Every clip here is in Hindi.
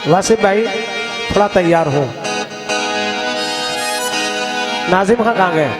वासिफ भाई थोड़ा तैयार हो। नाजिम खां कहाँ गए?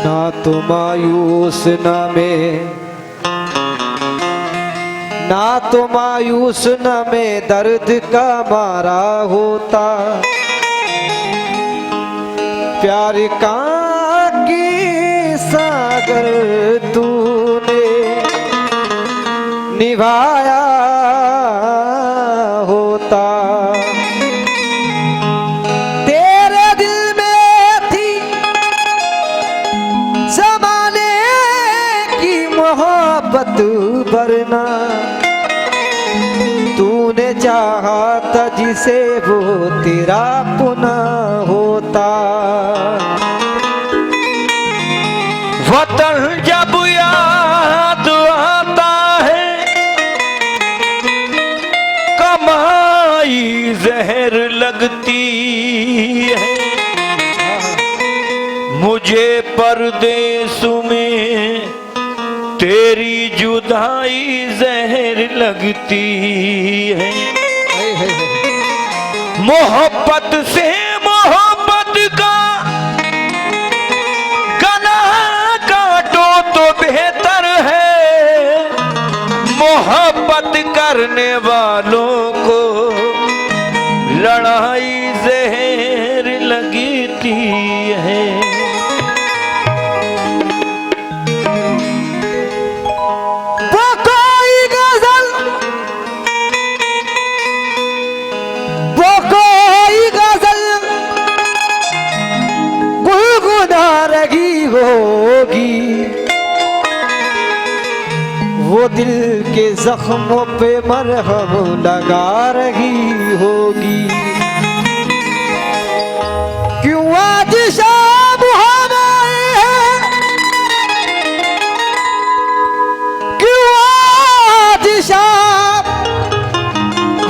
ना तो मायूस न मैं, ना तो मायूस न मैं दर्द का मारा होता, प्यार का की सागर तूने निभाया होता। तेरे दिल में थी ज़माने की मोहब्बत वरना तूने चाहा था जिसे वो तेरा पुनः होता। वतन जब याद आता है कमाई जहर लगती है, मुझे परदेस में तेरी जुदाई जहर लगती है। मोहब्बत से मोहब्बत का गला काटो तो बेहतर है, मोहब्बत करने वालों को लड़ाई जहर लगती है। होगी वो दिल के जख्मों पे मरहम लगा रही होगी। क्यों आज शाम हवाएं हैं, क्यों आज शाम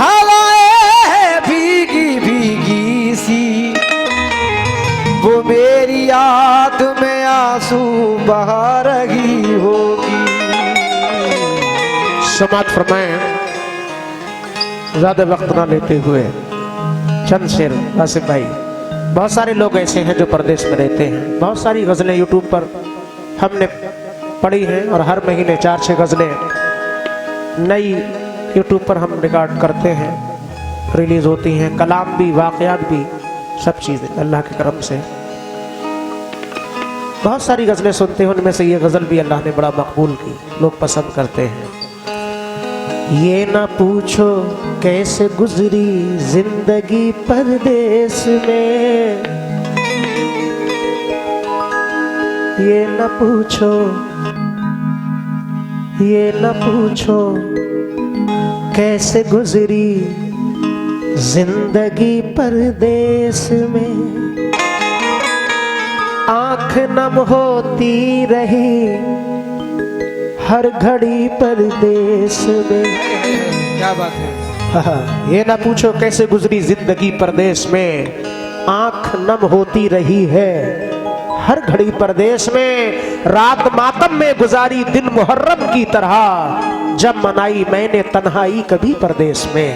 हवाएं हैं भीगी भीगी सी, वो मेरी याद में आंसू बहा रही होगी। समात फरमाएं, ज्यादा वक्त ना लेते हुए चंद शेर वासिफ भाई। बहुत सारे लोग ऐसे हैं जो परदेश में रहते हैं। बहुत सारी गजलें यूट्यूब पर हमने पढ़ी हैं और हर महीने 4-6 गजलें नई यूट्यूब पर हम रिकॉर्ड करते हैं, रिलीज होती हैं। कलाम भी, वाक़यात भी, सब चीज़ें अल्लाह के करम से। बहुत सारी गज़लें सुनते हैं, उनमें से ये गज़ल भी अल्लाह ने बड़ा मकबूल की, लोग पसंद करते हैं। ये ना पूछो कैसे गुजरी जिंदगी परदेस में, ये ना पूछो, ये ना पूछो कैसे गुजरी जिंदगी परदेस में। आँख नम होती रही हर घड़ी परदेस में। क्या बात है। ये ना पूछो कैसे गुजरी जिंदगी परदेस में, आँख नम होती रही है हर घड़ी परदेस में। रात मातम में गुजारी दिन मुहर्रम की तरह, जब मनाई मैंने तन्हाई कभी परदेस में।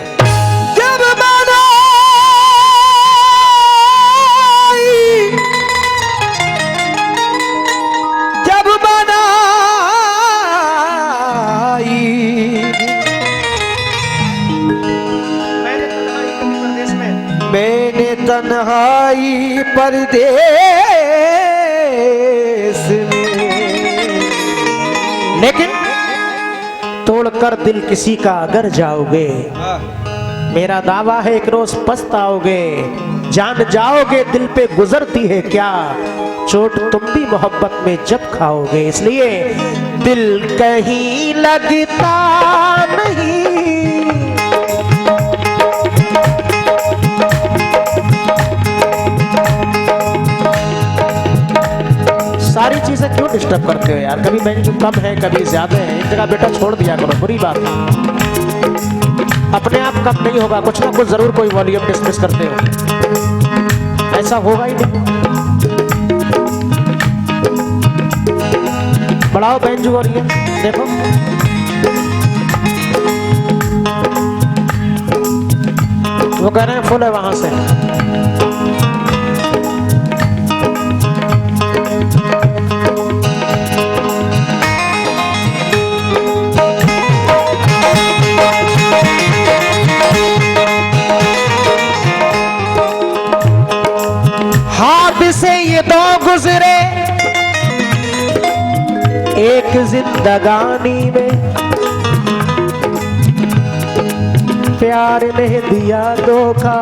मैंने तन्हाई परदेस में, लेकिन तोड़कर दिल किसी का अगर जाओगे, मेरा दावा है एक रोज पछताओगे। जान जाओगे दिल पे गुजरती है क्या, चोट तुम भी मोहब्बत में जब खाओगे। इसलिए दिल कहीं लगता नहीं, डिस्टर्ब करते हो यार। कभी बेंच कम है, कभी ज्यादा है, एक जगह बेटा छोड़ दिया करो, बुरी बात है। अपने आप कम नहीं होगा, कुछ ना कुछ जरूर कोई वॉल्यूम डिस्मिस करते हो, ऐसा होगा ही नहीं। बढ़ाओ बेंच वॉल्यूम, देखो वो कह रहे हैं फुल है वहां से। हाथ से ये दो गुजरे एक जिंदगानी में, प्यार ने दिया धोखा,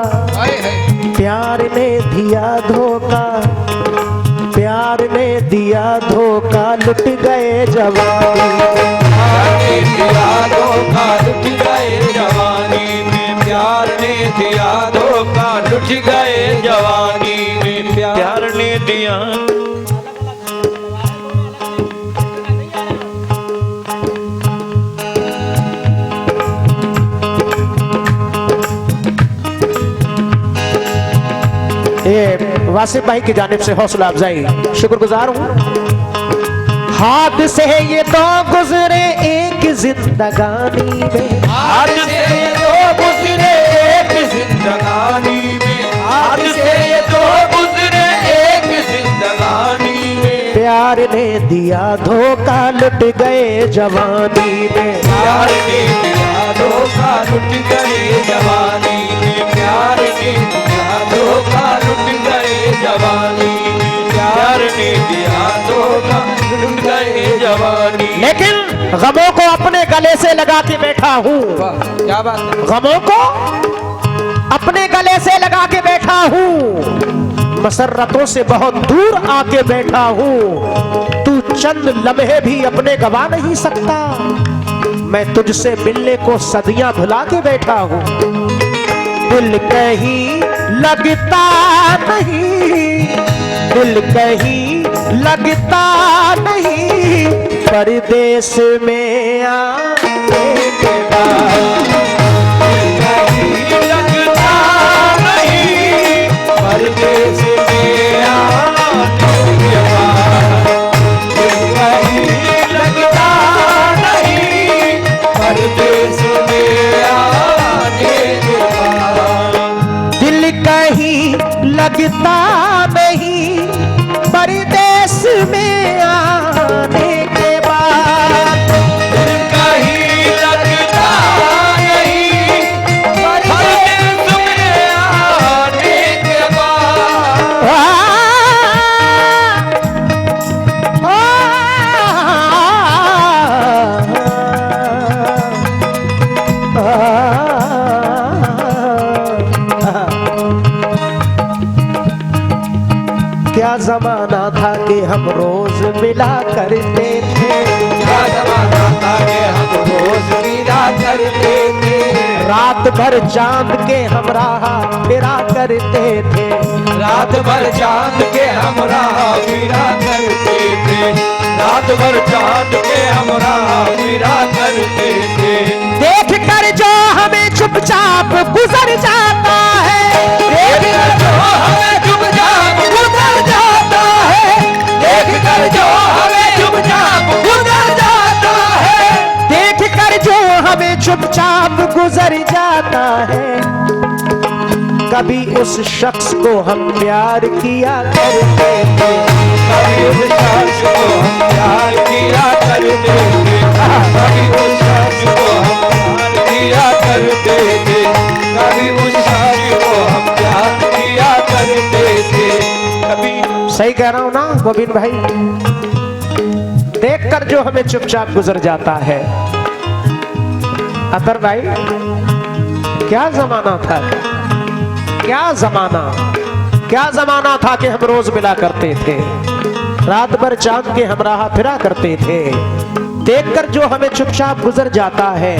प्यार ने दिया धोखा, प्यार ने दिया धोखा, लुट गए जवानी, प्यार ने दिया धोखा, लुट गए जवानी में, प्यार ने दिया धोखा, लुट गए जवानी में, प्यार ने दिया। ये वासिफ भाई की जानिब से हौसला अफजाई, शुक्रगुजार हूँ। हाथ से ये दो गुजरे एक जिंदगानी में, हाथ से दो गुजरे एक जिंदगानी में, हाथ से दो गुजरे एक जिंदगानी में, प्यार ने दिया धोखा, लुट गए जवानी में, प्यार ने दिया धोखा, लुट गए जवानी में, प्यार ने दिया धोखा, लुट गए जवानी में, प्यार ने दिया धोखा, लुट गए जवानी। लेकिन गमों को अपने गले से लगा के बैठा हूँ, क्या बात है? गमों को अपने गले से लगा के बैठा हूँ, मसरतों से बहुत दूर आके बैठा हूँ, तू चंद लम्हे भी अपने गवा नहीं सकता, मैं तुझसे मिलने को सदियां भुला के बैठा हूँ, दिल कहीं लगता नहीं, दिल कहीं लगता नहीं, परदेश में आने के बाद कहीं लगता नहीं, परदेश में आने के बाद, कहीं लगता नहीं, परदेश में आने के बाद, दिल कहीं लगता नहीं, परदेश में आने के बाद, दिल कहीं लगता नहीं, परदेश में आने के बाद, क्या जमाना था कि हम रोज मिला करते थे, क्या जमाना था कि हम रोज मिला करते थे, रात भर चांद के हम राह फिरा करते थे, रात भर चांद के हम राह फिरा करते थे, रात भर चांद के हम राह फिरा करते थे, देख कर जो हमें चुपचाप गुजर जाता है, देख कर जो हमें चुपचाप गुजर जाता है, देख कर जो हमें चुपचाप गुजर जाता है, देख कर जो हमें चुपचाप गुजर जाता है, कभी उस शख्स को हम प्यार किया करते थे, कभी उस शख्स को हम प्यार किया करते थे, कभी उस शख्स को हम प्यार किया करते थे, कभी उस शख्स को हम प्यार किया करते थे, कभी। सही कह रहा हूं ना मोबिन भाई? देख कर जो हमें चुपचाप गुजर जाता है। अतर भाई क्या जमाना था, क्या जमाना था कि हम रोज मिला करते थे, रात भर चांद के हम राह फिरा करते थे, देखकर जो हमें चुपचाप गुजर जाता है,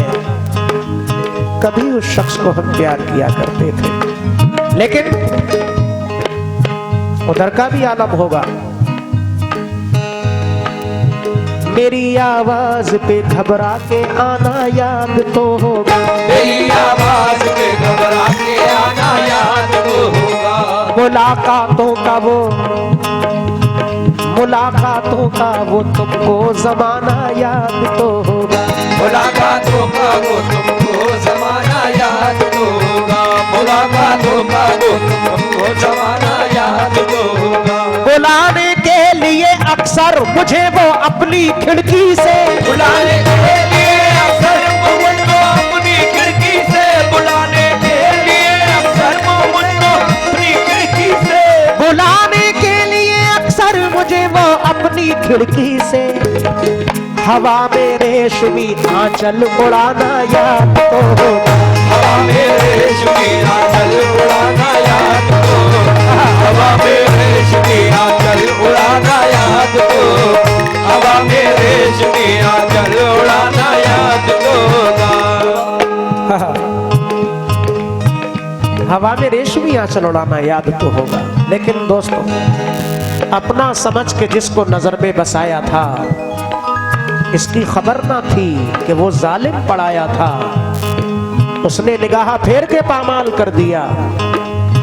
कभी उस शख्स को हम प्यार किया करते थे। लेकिन उधर का भी आलम होगा, मेरी आवाज पे घबरा के आना याद तो होगा। मेरी आवाज पे घबरा के आना याद तो होगा। मुलाकातों का वो तुमको जमाना याद तो होगा। मुलाकातों का वो तुमको जमाना याद तो होगा। मुलाकातों का वो तुमको जमाना याद तो होगा। बुलाने के लिए अक्सर मुझे वो अपनी खिड़की से, बुलाने के लिए अक्सर मुझको अपनी खिड़की से, बुलाने के लिए अक्सर मुझको अपनी खिड़की से, बुलाने के लिए अक्सर मुझे वो अपनी खिड़की से हवा में रेशमी आंचल उड़ाना याद तो होगा। हवा में रेशमी आंचल उड़ाना याद तो होगा। हवा में रेशमी आंचल उड़ाना याद तो, हवा में रेशमी आंचल उड़ाना याद तो होगा। हवा में रेशमी आंचल उड़ाना याद तो होगा। लेकिन दोस्तों, अपना समझ के जिसको नजर में बसाया था, इसकी खबर ना थी कि वो जालिम पड़ाया था। उसने निगाह फेर के पामाल कर दिया।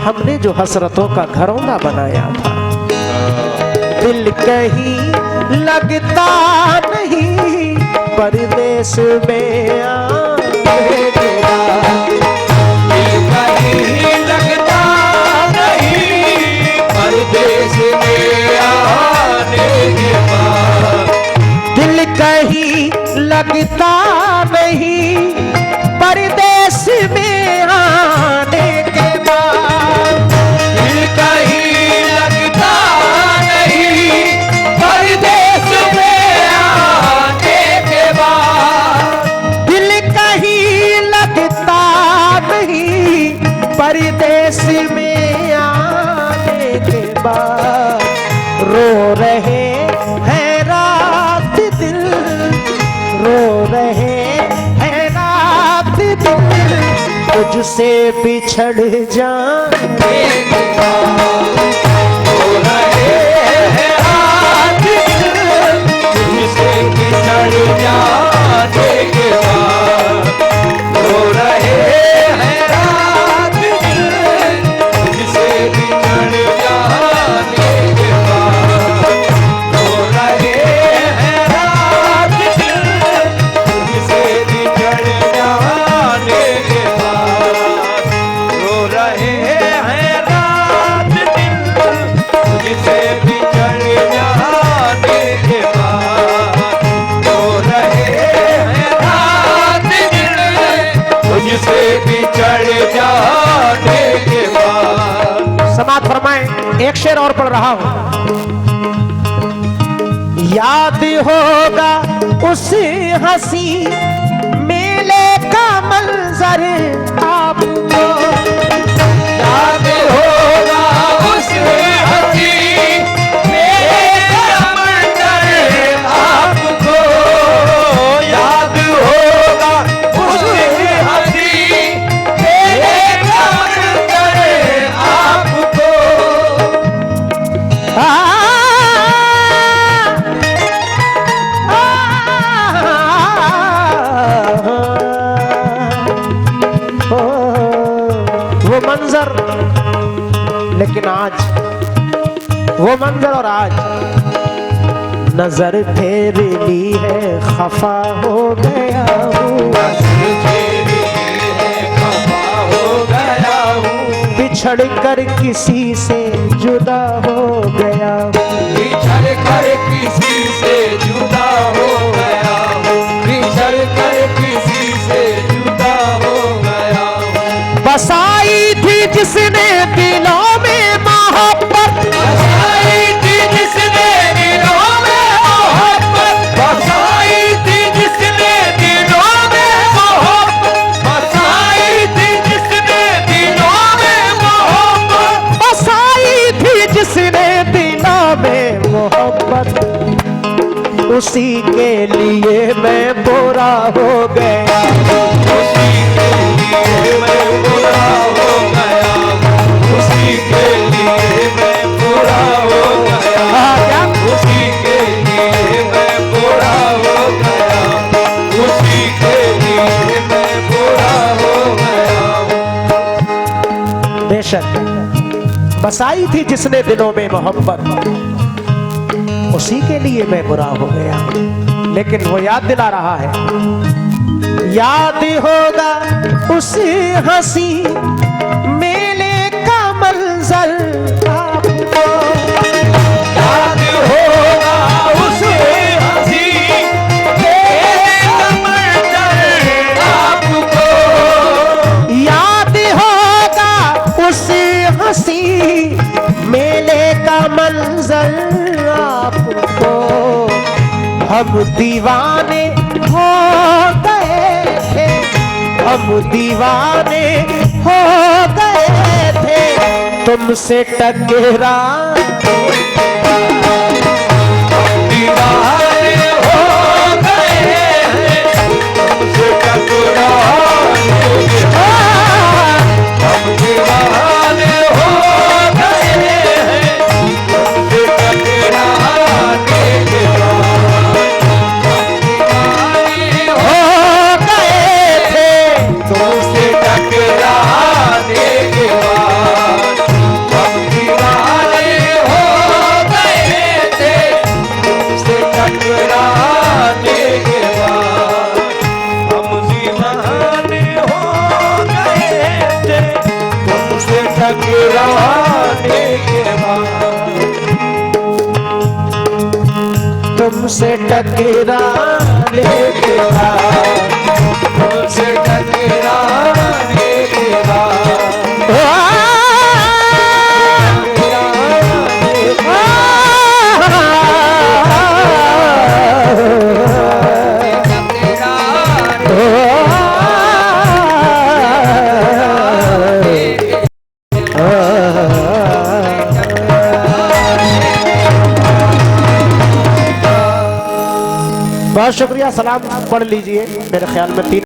हमने जो हसरतों का घरौंदा बनाया था। दिल कहीं लगता नहीं परदेश में आने के बाद। दिल कहीं लगता नहीं परदेश में आने के बाद। दिल कहीं लगता नहीं परदेश में आने के बाद। दिल कहीं लगता नहीं परदेश में आने के बाद। दिल कहीं लगता नहीं परदेश में आने के बाद। रो रहे हैं रात दिल, रो रहे हैं रात दिल, तुझसे बिछड़ जाने के बाद। हो रहे हैं रात दिन तुझसे बिछड़ जाने के बाद। हो रहे हैं रात दिन तुझसे बिछड़ जाने के बाद। हो रहे हैं रात दिन तुझसे बिछड़ जाने के बाद। रो रहे हैं रात दिन तुझसे बिछड़ जाने के बाद। रो रहे हैं रात दिन तुझसे बिछड़ जाने के बाद। समाप्त फरमाएं। एक शेर और पढ़ रहा हूं। याद होगा उस हंसी मेले का मंजर आपको। याद होगा उस हंसी मेरे मंजर आपको। याद होगा उस हंसी मेरे मंजर आपको। वो मंजर, लेकिन आज वो मंजर और आज नजर फेर ली है, खफा हो गया हूँ। बिछड़ कर किसी से जुदा हो गया हूँ। बिछड़ कर किसी से जुदा हो गया हूँ। बिछड़ कर किसी से जुदा हो गया हूँ। बसाई थी जिसने दिलों में मोहब्बत, बसाई थी जिसने दिलों में मोहब्बत। बसाई थी जिसने दिलों में मोहब्बत। बसाई थी जिसने दिलों में मोहब्बत। बसाई थी जिसने दिलों में मोहब्बत, उसी के लिए मैं बुरा हो गया। उसी के लिए मैं बुरा हो गया। उसी के लिए मैं बुरा हो गया। उसी के लिए मैं बुरा बसाई थी जिसने दिलों में मोहब्बत, उसी के लिए मैं बुरा हो गया। लेकिन वो याद दिला रहा है, याद होगा उसी हंसी मेले का मंजर आपको, याद होगा उसे हंसी मेले का मंजर आपको, याद होगा उसी हंसी मेले का मंजर आपको। हम दीवाने हो गए थे, हम दीवाने हो गए थे तुमसे टकरा, दीवाने हो गए हैं तुमसे टकराने के बाद, हम दीवाने हो गए हैं तुमसे टकराने के बाद, हो गए थे तुमसे टकराने के बाद, हम दीवाने हो गए थे तुमसे टकराने के बाद, हम दीवाने हो गए थे तुमसे टकराने के बाद, तुमसे टकराने के बाद, तुमसे टकराने के बाद, बहुत शुक्रिया। सलाम पढ़ लीजिए, मेरे ख्याल में 3